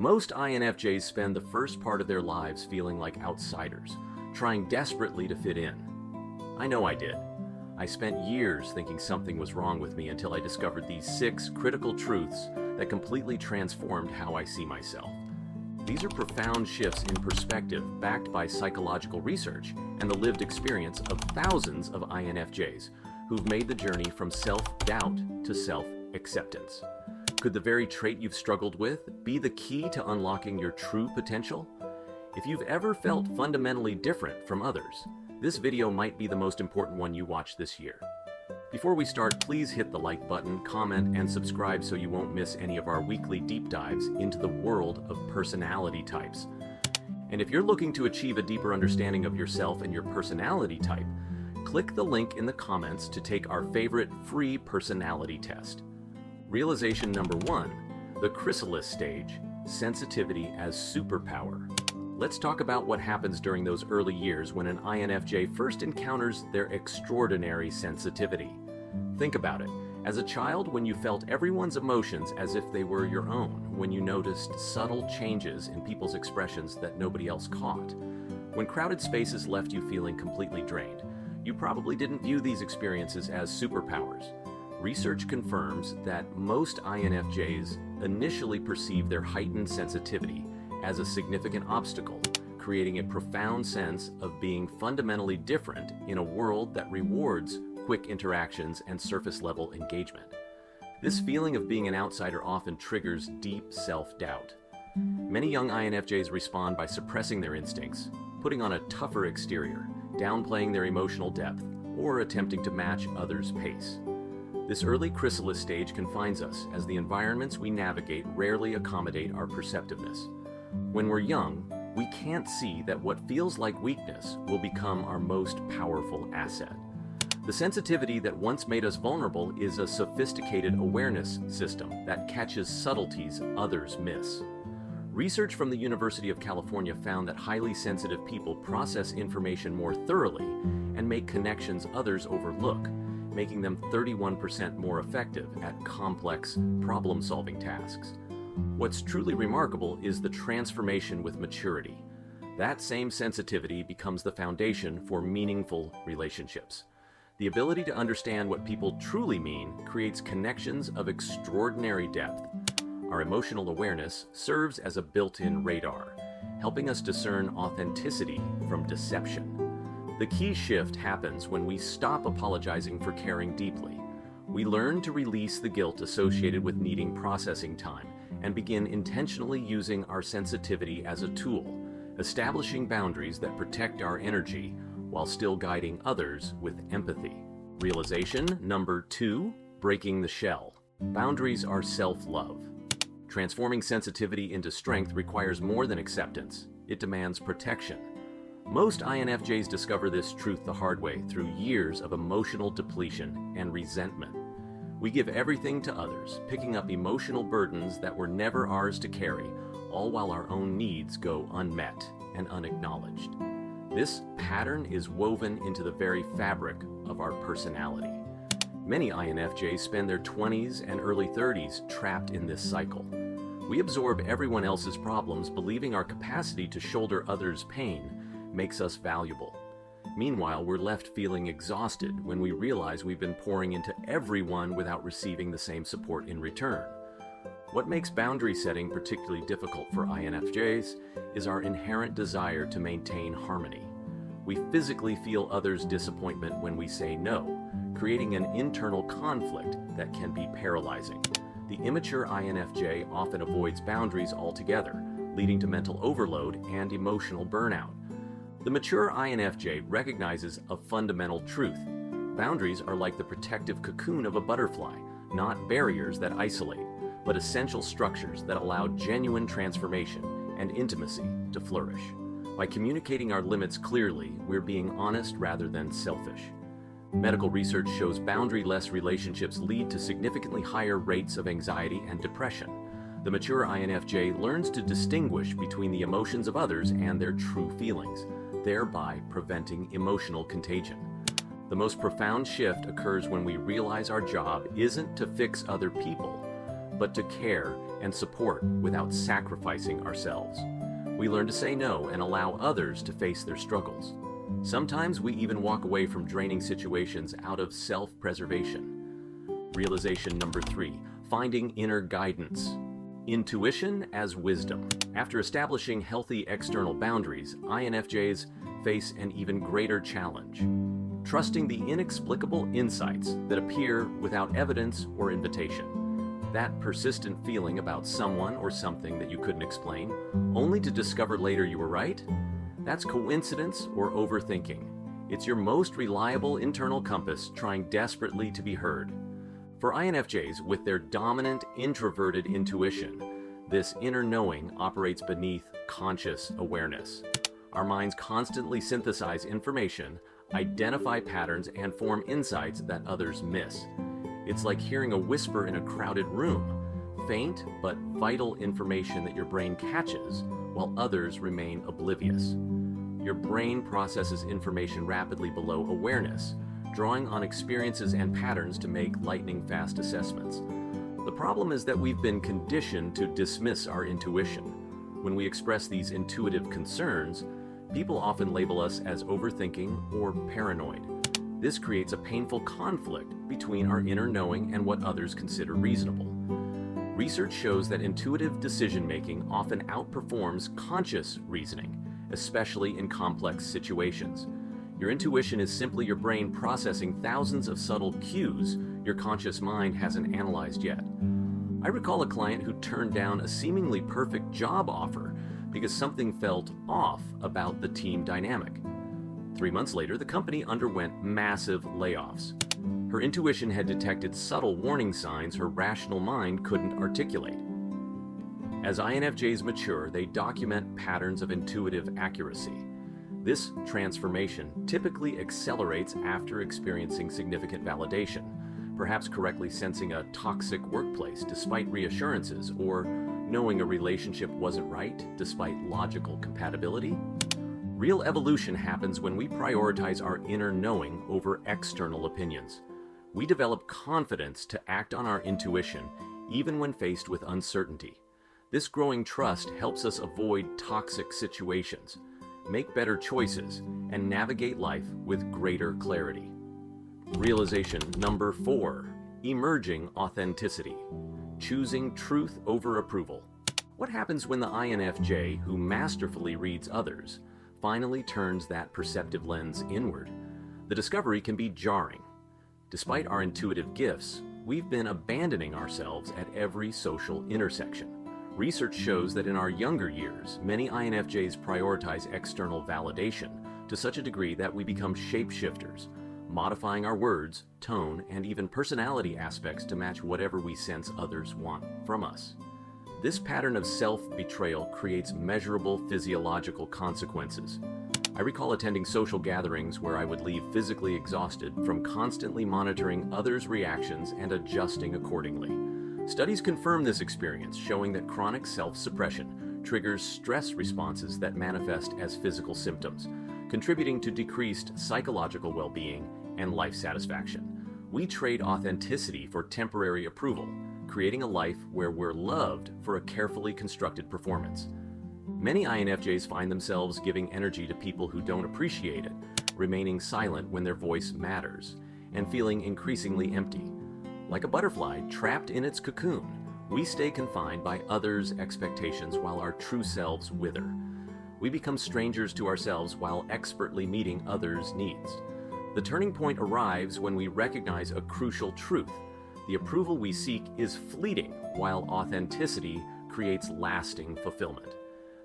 Most INFJs spend the first part of their lives feeling like outsiders, trying desperately to fit in. I know I did. I spent years thinking something was wrong with me until I discovered these 6 critical truths that completely transformed how I see myself. These are profound shifts in perspective backed by psychological research and the lived experience of thousands of INFJs who've made the journey from self-doubt to self-acceptance. Could the very trait you've struggled with be the key to unlocking your true potential? If you've ever felt fundamentally different from others, this video might be the most important one you watch this year. Before we start, please hit the like button, comment, and subscribe so you won't miss any of our weekly deep dives into the world of personality types. And if you're looking to achieve a deeper understanding of yourself and your personality type, click the link in the comments to take our favorite free personality test. Realization number 1, the chrysalis stage, sensitivity as superpower. Let's talk about what happens during those early years when an INFJ first encounters their extraordinary sensitivity. Think about it. As a child, when you felt everyone's emotions as if they were your own, when you noticed subtle changes in people's expressions that nobody else caught, when crowded spaces left you feeling completely drained, you probably didn't view these experiences as superpowers. Research confirms that most INFJs initially perceive their heightened sensitivity as a significant obstacle, creating a profound sense of being fundamentally different in a world that rewards quick interactions and surface-level engagement. This feeling of being an outsider often triggers deep self-doubt. Many young INFJs respond by suppressing their instincts, putting on a tougher exterior, downplaying their emotional depth, or attempting to match others' pace. This early chrysalis stage confines us, as the environments we navigate rarely accommodate our perceptiveness. When we're young, we can't see that what feels like weakness will become our most powerful asset. The sensitivity that once made us vulnerable is a sophisticated awareness system that catches subtleties others miss. Research from the University of California found that highly sensitive people process information more thoroughly and make connections others overlook, making them 31% more effective at complex, problem-solving tasks. What's truly remarkable is the transformation with maturity. That same sensitivity becomes the foundation for meaningful relationships. The ability to understand what people truly mean creates connections of extraordinary depth. Our emotional awareness serves as a built-in radar, helping us discern authenticity from deception. The key shift happens when we stop apologizing for caring deeply. We learn to release the guilt associated with needing processing time and begin intentionally using our sensitivity as a tool, establishing boundaries that protect our energy while still guiding others with empathy. Realization number 2, breaking the shell. Boundaries are self-love. Transforming sensitivity into strength requires more than acceptance. It demands protection. Most INFJs discover this truth the hard way through years of emotional depletion and resentment. We give everything to others, picking up emotional burdens that were never ours to carry, all while our own needs go unmet and unacknowledged. This pattern is woven into the very fabric of our personality. Many INFJs spend their 20s and early 30s trapped in this cycle. We absorb everyone else's problems, believing our capacity to shoulder others' pain makes us valuable. Meanwhile, we're left feeling exhausted when we realize we've been pouring into everyone without receiving the same support in return. What makes boundary setting particularly difficult for INFJs is our inherent desire to maintain harmony. We physically feel others' disappointment when we say no, creating an internal conflict that can be paralyzing. The immature INFJ often avoids boundaries altogether, leading to mental overload and emotional burnout. The mature INFJ recognizes a fundamental truth. Boundaries are like the protective cocoon of a butterfly, not barriers that isolate, but essential structures that allow genuine transformation and intimacy to flourish. By communicating our limits clearly, we're being honest rather than selfish. Medical research shows boundary-less relationships lead to significantly higher rates of anxiety and depression. The mature INFJ learns to distinguish between the emotions of others and their true feelings, thereby preventing emotional contagion. The most profound shift occurs when we realize our job isn't to fix other people, but to care and support without sacrificing ourselves. We learn to say no and allow others to face their struggles. Sometimes we even walk away from draining situations out of self-preservation. Realization number 3, finding inner guidance. Intuition as wisdom. After establishing healthy external boundaries, INFJs face an even greater challenge. Trusting the inexplicable insights that appear without evidence or invitation. That persistent feeling about someone or something that you couldn't explain, only to discover later you were right? That's coincidence or overthinking. It's your most reliable internal compass trying desperately to be heard. For INFJs, with their dominant introverted intuition, this inner knowing operates beneath conscious awareness. Our minds constantly synthesize information, identify patterns, and form insights that others miss. It's like hearing a whisper in a crowded room, faint but vital information that your brain catches while others remain oblivious. Your brain processes information rapidly below awareness, drawing on experiences and patterns to make lightning-fast assessments. The problem is that we've been conditioned to dismiss our intuition. When we express these intuitive concerns, people often label us as overthinking or paranoid. This creates a painful conflict between our inner knowing and what others consider reasonable. Research shows that intuitive decision-making often outperforms conscious reasoning, especially in complex situations. Your intuition is simply your brain processing thousands of subtle cues your conscious mind hasn't analyzed yet. I recall a client who turned down a seemingly perfect job offer because something felt off about the team dynamic. 3 months later, the company underwent massive layoffs. Her intuition had detected subtle warning signs her rational mind couldn't articulate. As INFJs mature, they document patterns of intuitive accuracy. This transformation typically accelerates after experiencing significant validation, perhaps correctly sensing a toxic workplace despite reassurances, or knowing a relationship wasn't right despite logical compatibility. Real evolution happens when we prioritize our inner knowing over external opinions. We develop confidence to act on our intuition even when faced with uncertainty. This growing trust helps us avoid toxic situations, make better choices, and navigate life with greater clarity. Realization number 4, emerging authenticity. Choosing truth over approval. What happens when the INFJ, who masterfully reads others, finally turns that perceptive lens inward? The discovery can be jarring. Despite our intuitive gifts, we've been abandoning ourselves at every social intersection. Research shows that in our younger years, many INFJs prioritize external validation to such a degree that we become shapeshifters, modifying our words, tone, and even personality aspects to match whatever we sense others want from us. This pattern of self-betrayal creates measurable physiological consequences. I recall attending social gatherings where I would leave physically exhausted from constantly monitoring others' reactions and adjusting accordingly. Studies confirm this experience, showing that chronic self-suppression triggers stress responses that manifest as physical symptoms, contributing to decreased psychological well-being and life satisfaction. We trade authenticity for temporary approval, creating a life where we're loved for a carefully constructed performance. Many INFJs find themselves giving energy to people who don't appreciate it, remaining silent when their voice matters, and feeling increasingly empty. Like a butterfly trapped in its cocoon, we stay confined by others' expectations while our true selves wither. We become strangers to ourselves while expertly meeting others' needs. The turning point arrives when we recognize a crucial truth. The approval we seek is fleeting, while authenticity creates lasting fulfillment.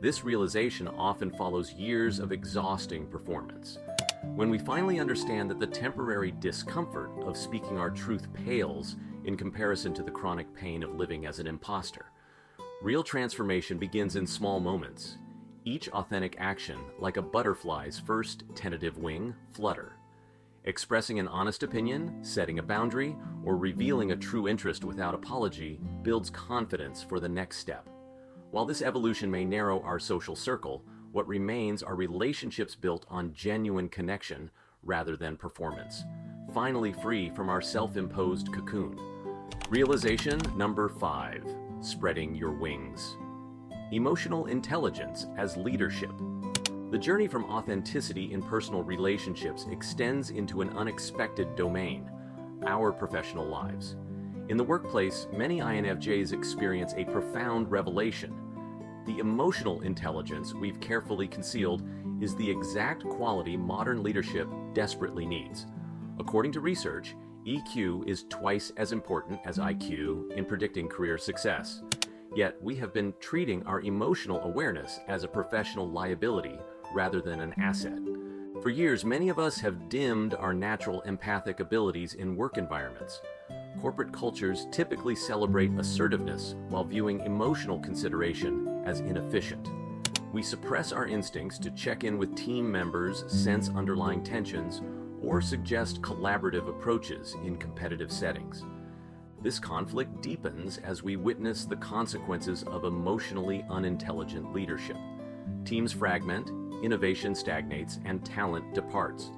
This realization often follows years of exhausting performance. When we finally understand that the temporary discomfort of speaking our truth pales in comparison to the chronic pain of living as an imposter. Real transformation begins in small moments. Each authentic action, like a butterfly's first tentative wing flutter. Expressing an honest opinion, setting a boundary, or revealing a true interest without apology builds confidence for the next step. While this evolution may narrow our social circle, what remains are relationships built on genuine connection rather than performance, finally free from our self-imposed cocoon. Realization number 5. spreading your wings. Emotional intelligence as leadership. The journey from authenticity in personal relationships extends into an unexpected domain, our professional lives. In the workplace, many INFJs experience a profound revelation. The emotional intelligence we've carefully concealed is the exact quality modern leadership desperately needs. According to research, EQ is twice as important as IQ in predicting career success. Yet we have been treating our emotional awareness as a professional liability rather than an asset. For years, many of us have dimmed our natural empathic abilities in work environments. Corporate cultures typically celebrate assertiveness while viewing emotional consideration as inefficient. We suppress our instincts to check in with team members, sense underlying tensions, or suggest collaborative approaches in competitive settings. This conflict deepens as we witness the consequences of emotionally unintelligent leadership. Teams fragment, innovation stagnates, and talent departs.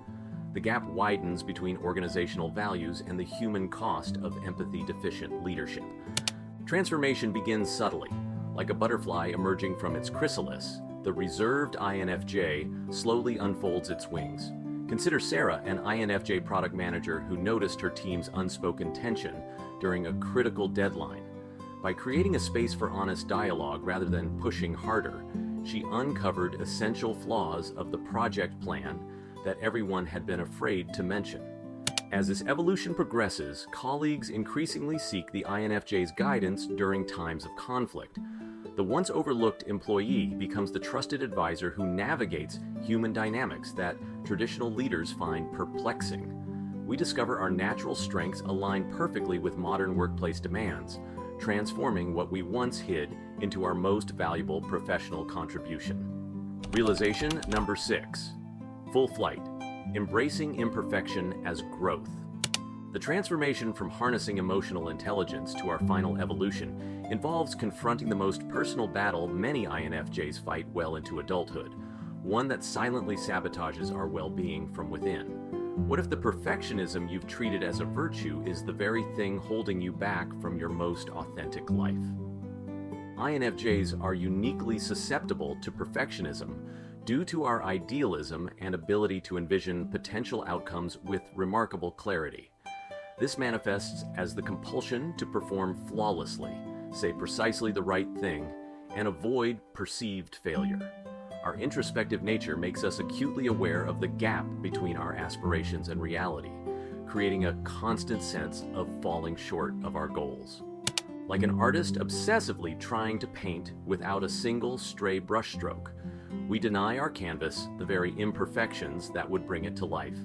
The gap widens between organizational values and the human cost of empathy-deficient leadership. Transformation begins subtly. Like a butterfly emerging from its chrysalis, the reserved INFJ slowly unfolds its wings. Consider Sarah, an INFJ product manager who noticed her team's unspoken tension during a critical deadline. By creating a space for honest dialogue rather than pushing harder, she uncovered essential flaws of the project plan that everyone had been afraid to mention. As this evolution progresses, colleagues increasingly seek the INFJ's guidance during times of conflict. The once overlooked employee becomes the trusted advisor who navigates human dynamics that traditional leaders find perplexing. We discover our natural strengths align perfectly with modern workplace demands, transforming what we once hid into our most valuable professional contribution. Realization number 6. Full flight. Embracing imperfection as growth. The transformation from harnessing emotional intelligence to our final evolution involves confronting the most personal battle many INFJs fight well into adulthood, one that silently sabotages our well-being from within. What if the perfectionism you've treated as a virtue is the very thing holding you back from your most authentic life? INFJs are uniquely susceptible to perfectionism due to our idealism and ability to envision potential outcomes with remarkable clarity. This manifests as the compulsion to perform flawlessly, say precisely the right thing, and avoid perceived failure. Our introspective nature makes us acutely aware of the gap between our aspirations and reality, creating a constant sense of falling short of our goals. Like an artist obsessively trying to paint without a single stray brushstroke, we deny our canvas the very imperfections that would bring it to life.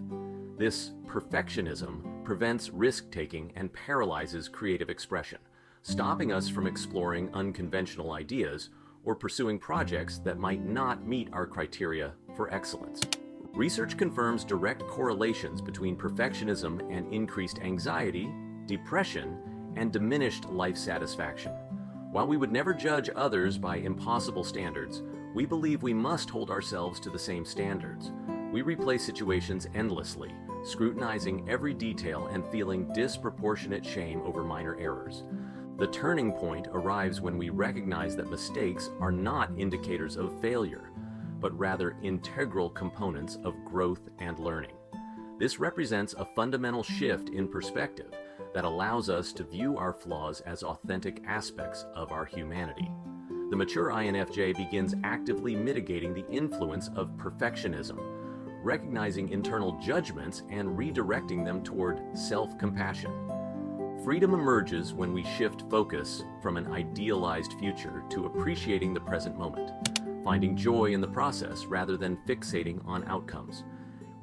This perfectionism prevents risk-taking and paralyzes creative expression, stopping us from exploring unconventional ideas or pursuing projects that might not meet our criteria for excellence. Research confirms direct correlations between perfectionism and increased anxiety, depression, and diminished life satisfaction. While we would never judge others by impossible standards, we believe we must hold ourselves to the same standards. We replay situations endlessly, scrutinizing every detail and feeling disproportionate shame over minor errors. The turning point arrives when we recognize that mistakes are not indicators of failure, but rather integral components of growth and learning. This represents a fundamental shift in perspective that allows us to view our flaws as authentic aspects of our humanity. The mature INFJ begins actively mitigating the influence of perfectionism, recognizing internal judgments and redirecting them toward self-compassion. Freedom emerges when we shift focus from an idealized future to appreciating the present moment, finding joy in the process rather than fixating on outcomes.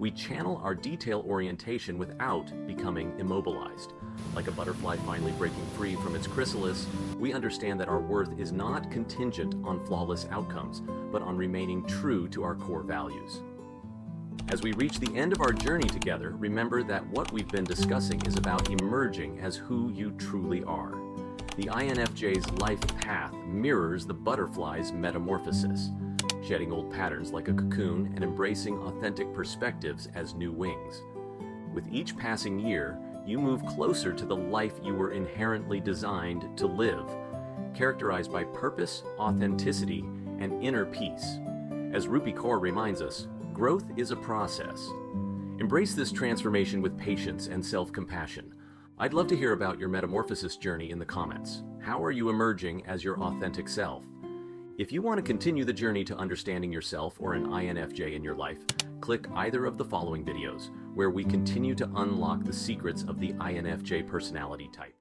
We channel our detail orientation without becoming immobilized. Like a butterfly finally breaking free from its chrysalis, we understand that our worth is not contingent on flawless outcomes, but on remaining true to our core values. As we reach the end of our journey together, remember that what we've been discussing is about emerging as who you truly are. The INFJ's life path mirrors the butterfly's metamorphosis, shedding old patterns like a cocoon and embracing authentic perspectives as new wings. With each passing year, you move closer to the life you were inherently designed to live. characterized by purpose, authenticity, and inner peace. As Rupi Kaur reminds us, growth is a process. Embrace this transformation with patience and self-compassion. I'd love to hear about your metamorphosis journey in the comments. How are you emerging as your authentic self? If you want to continue the journey to understanding yourself or an INFJ in your life, click either of the following videos, where we continue to unlock the secrets of the INFJ personality type.